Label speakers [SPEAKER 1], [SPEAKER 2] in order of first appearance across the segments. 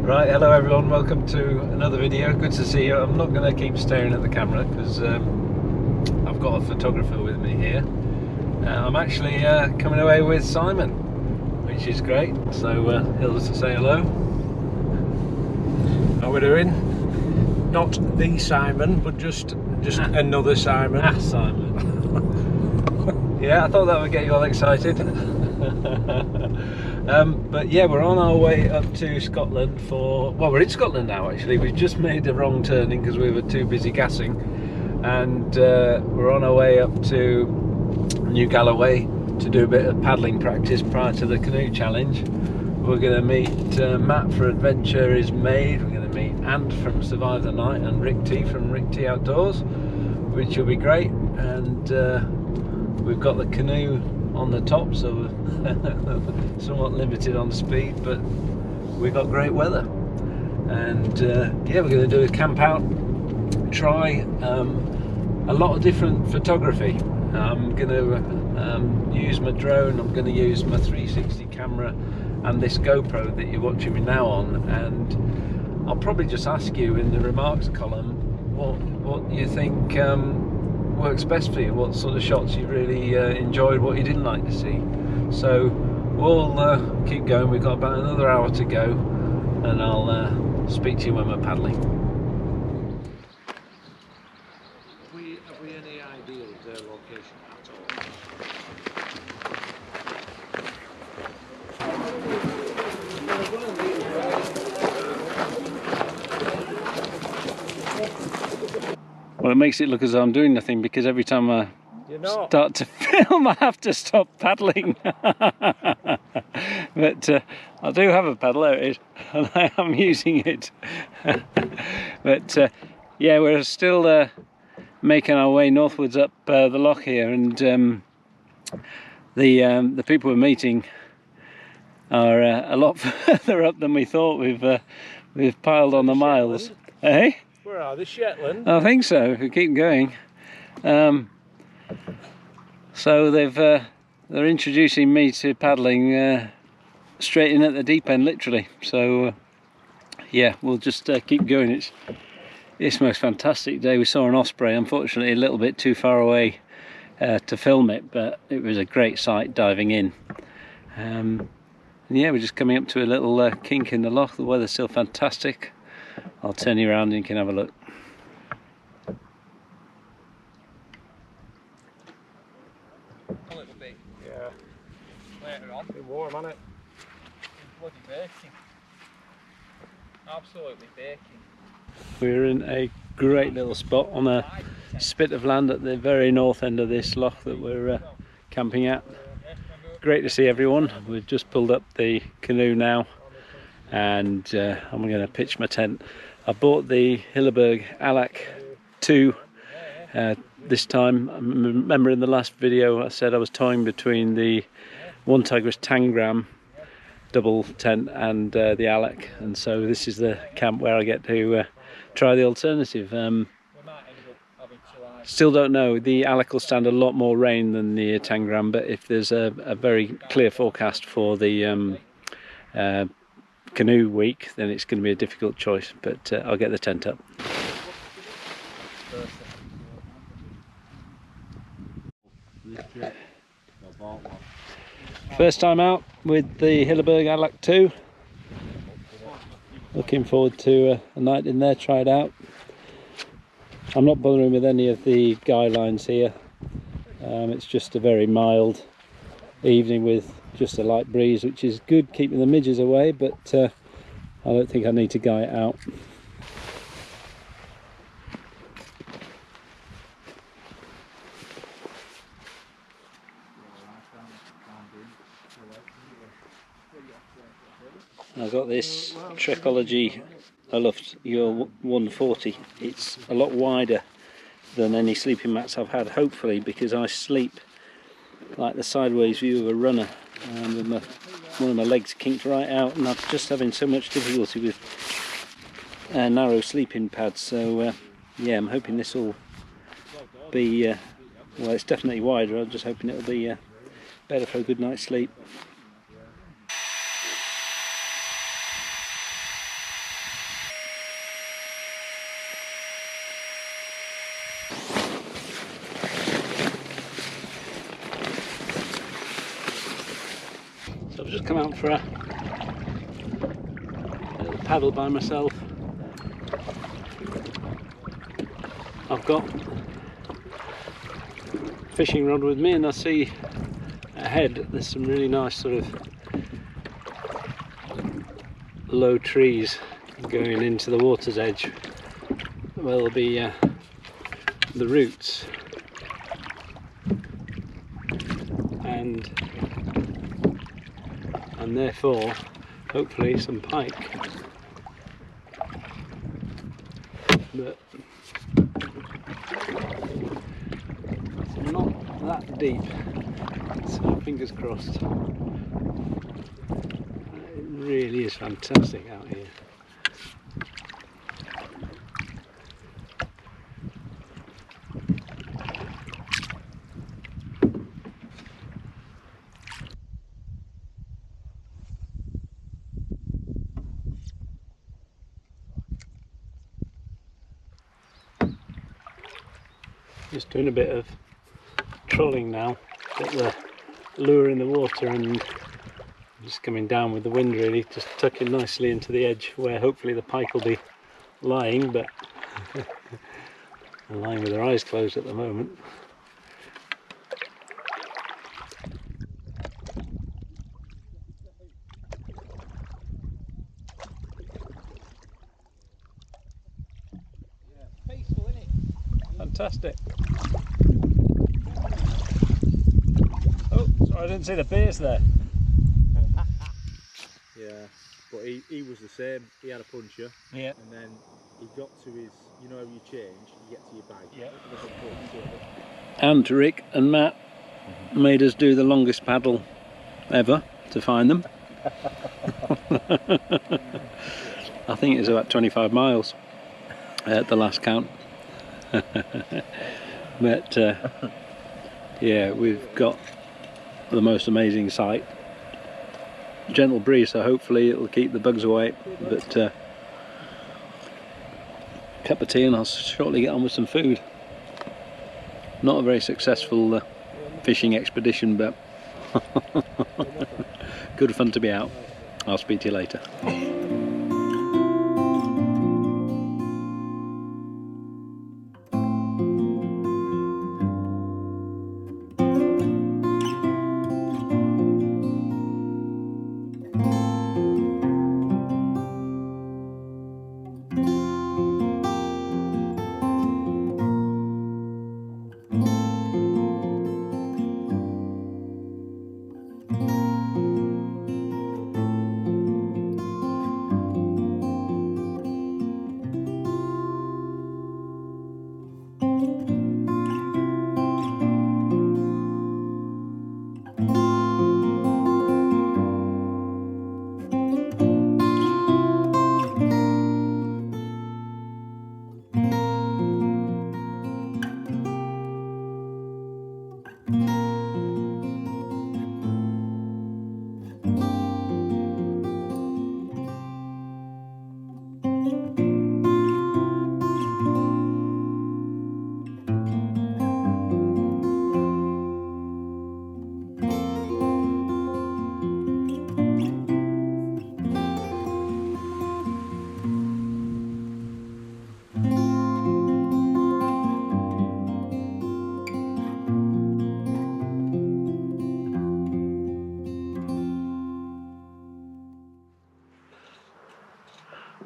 [SPEAKER 1] Right, hello everyone, welcome to another video. Good to see you. I'm not going to keep staring at the camera because I've got a photographer with me here. I'm actually coming away with Simon, which is great, so he'll say hello.
[SPEAKER 2] How we doing? Not the Simon, but just another Simon.
[SPEAKER 1] Ah, Simon. Yeah, I thought that would get you all excited. But yeah, we're on our way up to Scotland for, well, we're in Scotland now actually. We've just made a wrong turning because we were too busy gassing, and we're on our way up to New Galloway to do a bit of paddling practice prior to the canoe challenge. We're going to meet Matt for Adventure is Made, we're going to meet Ant from Survive the Night, and Rick T from Rick T Outdoors, which will be great. And we've got the canoe on the top, so we're somewhat limited on speed, but we've got great weather. And yeah, we're going to do a camp out, try a lot of different photography. I'm going to use my drone, I'm going to use my 360 camera and this GoPro that you're watching me now on, and I'll probably just ask you in the remarks column what you think works best for you, what sort of shots you really enjoyed, what you didn't like to see. So we'll keep going. We've got about another hour to go, and I'll speak to you when we're paddling.
[SPEAKER 2] Have we any idea of their location at all?
[SPEAKER 1] Well, it makes it look as though I'm doing nothing, because every time I start to film I have to stop paddling. But I do have a paddle, there it is, and I am using it. But yeah, we're still making our way northwards up the loch here, and the people we're meeting are a lot further up than we thought. We've piled on the miles. Eh?
[SPEAKER 2] Where are they? Shetland?
[SPEAKER 1] I think so. We keep going. So they're introducing me to paddling straight in at the deep end, literally. So yeah, we'll just keep going. It's the most fantastic day. We saw an osprey, unfortunately a little bit too far away to film it, but it was a great sight diving in. And yeah, we're just coming up to a little kink in the loch. The weather's still fantastic. I'll turn you around and you can have a look.
[SPEAKER 2] A little bit. Yeah. Later on. It's warm, isn't it? It's bloody baking. Absolutely baking.
[SPEAKER 1] We're in a great little spot on a spit of land at the very north end of this loch that we're camping at. Great to see everyone. We've just pulled up the canoe now, and I'm going to pitch my tent. I bought the Hilleberg Allak 2 this time. I remember in the last video I said I was toying between the One Tigris Tangram double tent and the Allak, and so this is the camp where I get to try the alternative. Still don't know, the Allak will stand a lot more rain than the Tangram, but if there's a very clear forecast for the canoe week, then it's going to be a difficult choice, but I'll get the tent up. First time out with the Hilleberg Allak 2. Looking forward to a night in there, try it out. I'm not bothering with any of the guy lines here. It's just a very mild evening with just a light breeze, which is good, keeping the midges away, but I don't think I need to guy it out. I've got this Trekology, I loved your 140. It's a lot wider than any sleeping mats I've had, hopefully, because I sleep like the sideways view of a runner, and with one of my legs kinked right out, and I'm just having so much difficulty with narrow sleeping pads. So yeah, I'm hoping this will be well, it's definitely wider. I'm just hoping it'll be better for a good night's sleep. come out for a little paddle by myself. I've got a fishing rod with me, and I see ahead there's some really nice sort of low trees going into the water's edge where there'll be the roots and therefore hopefully some pike, but it's not that deep, so fingers crossed. It really is fantastic out here. Just doing a bit of trolling now, got the lure in the water and just coming down with the wind, really, just tucking nicely into the edge where hopefully the pike will be lying, but they're lying with their eyes closed at the moment.
[SPEAKER 2] Peaceful, isn't it?
[SPEAKER 1] Fantastic. Oh, sorry, I didn't see the bass there.
[SPEAKER 3] Yeah, but he was the same. He had a puncher.
[SPEAKER 1] Yeah.
[SPEAKER 3] And then he got to his, you know how you change, you get to your bag.
[SPEAKER 1] Yeah.
[SPEAKER 3] And
[SPEAKER 1] And Rick and Matt made us do the longest paddle ever to find them. I think it was about 25 miles at the last count. But yeah, we've got the most amazing sight. Gentle breeze, so hopefully it'll keep the bugs away, but cup of tea and I'll shortly get on with some food. Not a very successful fishing expedition, but good fun to be out. I'll speak to you later.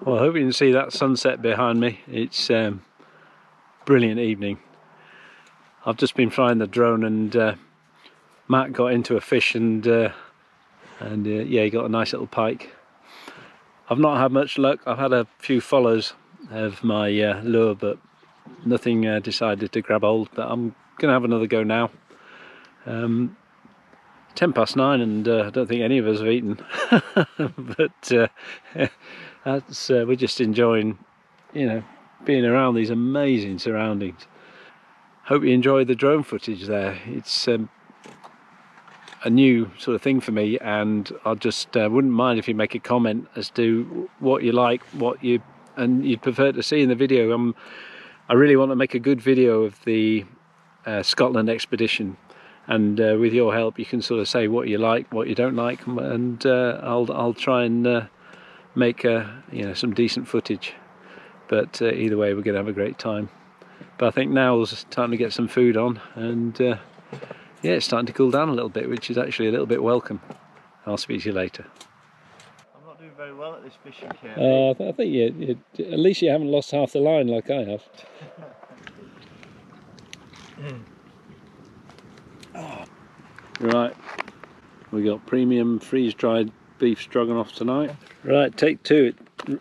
[SPEAKER 1] Well, I hope you can see that sunset behind me. It's brilliant evening. I've just been flying the drone and Matt got into a fish and yeah, he got a nice little pike. I've not had much luck. I've had a few follows of my lure, but nothing decided to grab hold. But I'm gonna have another go now. 9:10 and I don't think any of us have eaten. But we're just enjoying, you know, being around these amazing surroundings. Hope you enjoyed the drone footage there. It's a new sort of thing for me, and I just wouldn't mind if you make a comment as to what you like, what you'd prefer to see in the video. I really want to make a good video of the Scotland expedition, and with your help you can sort of say what you like, what you don't like, and I'll try and make some decent footage. But either way, we're going to have a great time. But I think now it's time to get some food on, and yeah, it's starting to cool down a little bit, which is actually a little bit welcome. I'll speak to you later.
[SPEAKER 4] I'm not doing very well at this fishing camp.
[SPEAKER 1] I think you, at least you haven't lost half the line like I have. Right, we got premium freeze-dried beef stroganoff tonight. Right, take two.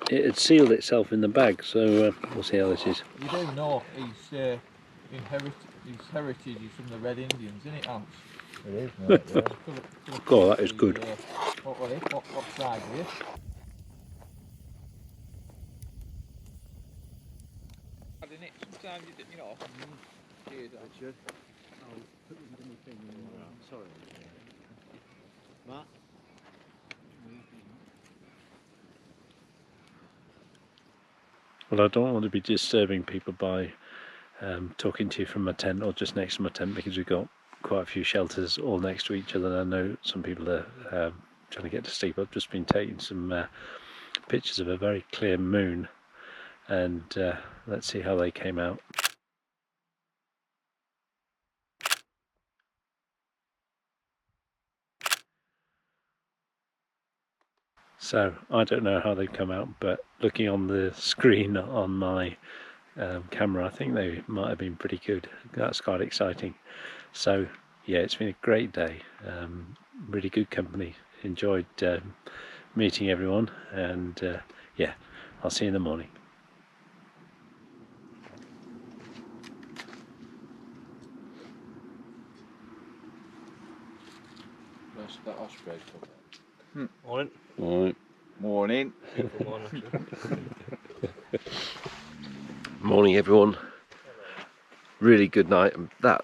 [SPEAKER 1] It had sealed itself in the bag, so we'll see how this is.
[SPEAKER 2] You do know his heritage is from the Red Indians, isn't it, Hans?
[SPEAKER 3] It is, mate, yeah.
[SPEAKER 1] Oh, that is good.
[SPEAKER 2] What side were you? Sometimes you know. Cheers, Richard.
[SPEAKER 3] I'll put it into my thing. Sorry. Matt?
[SPEAKER 1] Well, I don't want to be disturbing people by talking to you from my tent or just next to my tent, because we've got quite a few shelters all next to each other, and I know some people are trying to get to sleep. I've just been taking some pictures of a very clear moon, and let's see how they came out. So I don't know how they've come out, but looking on the screen on my camera, I think they might have been pretty good. That's quite exciting. So yeah, it's been a great day. Really good company. Enjoyed meeting everyone, and yeah, I'll see you in the morning.
[SPEAKER 2] That osprey cover.
[SPEAKER 3] Morning.
[SPEAKER 1] Alright.
[SPEAKER 4] Morning.
[SPEAKER 1] Morning everyone. Really good night. That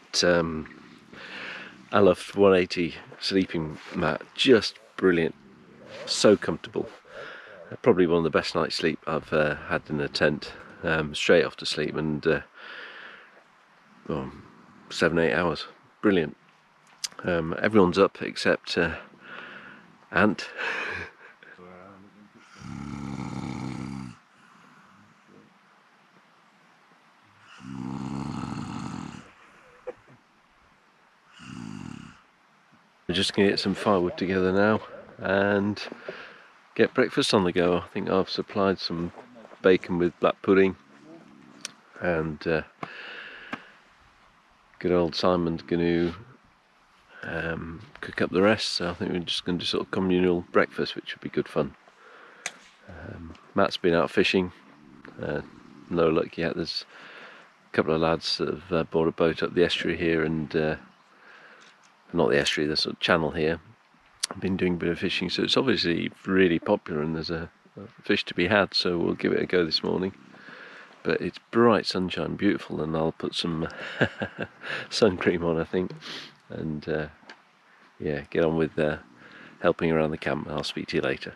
[SPEAKER 1] Allak 180 sleeping mat, just brilliant. So comfortable. Probably one of the best night's sleep I've had in a tent. Straight off to sleep, and 7-8 hours. Brilliant. Everyone's up except Ant. We're just going to get some firewood together now and get breakfast on the go. I think I've supplied some bacon with black pudding, and good old Simon's going to cook up the rest, so I think we're just going to do sort of communal breakfast, which would be good fun. Matt's been out fishing, no luck yet. There's a couple of lads that have bought a boat up the estuary here, and not the estuary, the sort of channel here. I've been doing a bit of fishing, so it's obviously really popular and there's a fish to be had, so we'll give it a go this morning. But it's bright sunshine, beautiful, and I'll put some sun cream on, I think, and yeah, get on with helping around the camp. I'll speak to you later.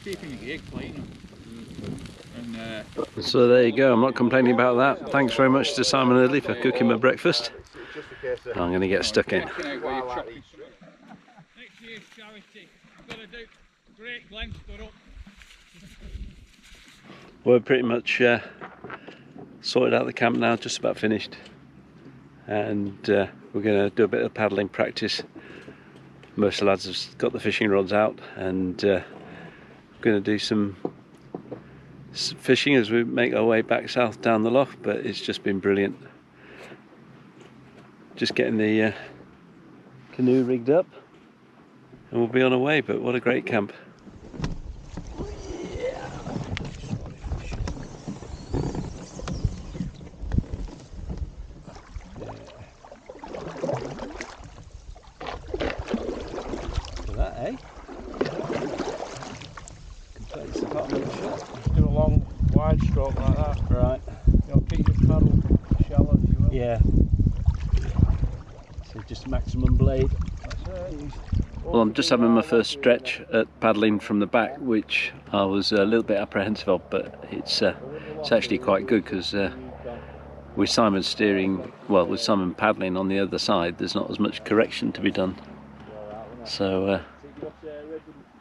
[SPEAKER 2] Keeping your gear clean.
[SPEAKER 1] So there you go, I'm not complaining about that. Thanks very much to Simon Early for cooking my breakfast. I'm going to get stuck in.
[SPEAKER 2] Next year's charity, you've got to do Great Glen stood up.
[SPEAKER 1] We're pretty much sorted out the camp now, just about finished. And we're going to do a bit of paddling practice. Most of the lads have got the fishing rods out, and we're going to do some fishing as we make our way back south down the loch, but it's just been brilliant. Just getting the canoe rigged up and we'll be on our way, but what a great camp. That, eh? Completely compartment shut.
[SPEAKER 3] Do a long, wide stroke like that.
[SPEAKER 1] Right.
[SPEAKER 3] You know, keep your paddle shallow if you will.
[SPEAKER 1] Yeah. So just maximum blade.
[SPEAKER 3] That's it.
[SPEAKER 1] Well, I'm just having my first stretch at paddling from the back, which I was a little bit apprehensive of, but it's actually quite good because with Simon steering, well, with Simon paddling on the other side, there's not as much correction to be done. So,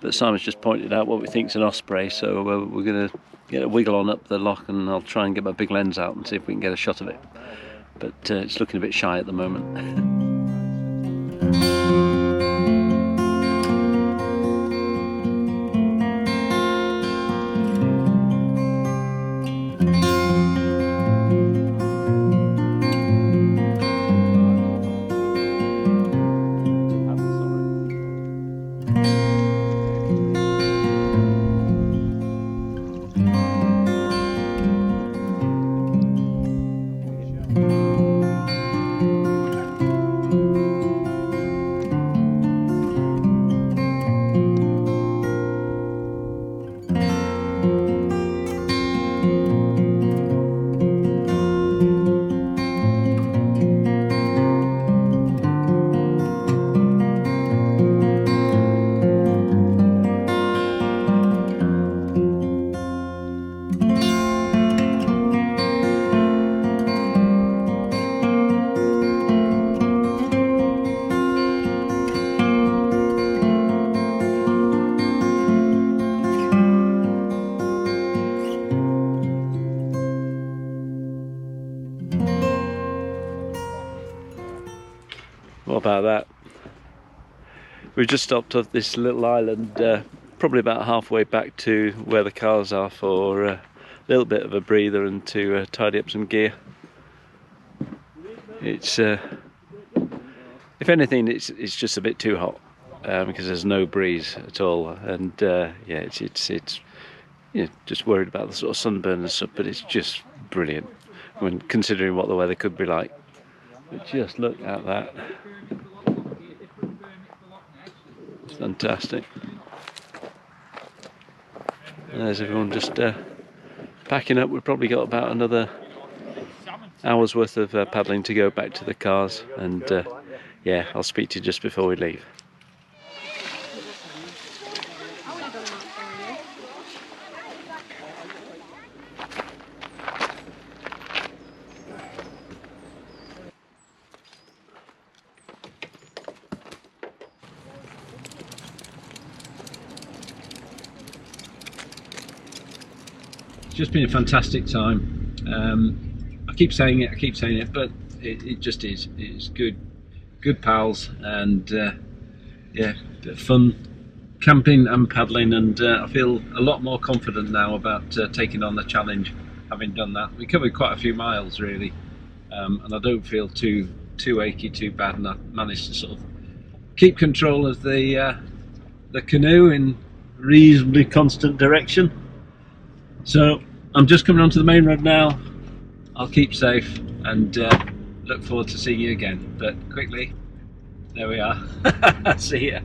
[SPEAKER 1] but Simon's just pointed out what we think's an osprey, so we're going to get a wiggle on up the loch, and I'll try and get my big lens out and see if we can get a shot of it. But it's looking a bit shy at the moment. What about that? We've just stopped off this little island, probably about halfway back to where the cars are, for a little bit of a breather and to tidy up some gear. It's, if anything, it's just a bit too hot because there's no breeze at all, and yeah, it's you know, just worried about the sort of sunburn and stuff. But it's just brilliant when considering what the weather could be like. But just look at that. It's fantastic. There's everyone just packing up. We've probably got about another hour's worth of paddling to go back to the cars, and yeah, I'll speak to you just before we leave. It's just been a fantastic time. I keep saying it, but it just is. It's good pals, and yeah, a bit of fun camping and paddling, and I feel a lot more confident now about taking on the challenge, having done that. We covered quite a few miles really, and I don't feel too achy, too bad, and I managed to sort of keep control of the canoe in reasonably constant direction. So I'm just coming onto the main road now. I'll keep safe and look forward to seeing you again. But quickly, there we are. See ya.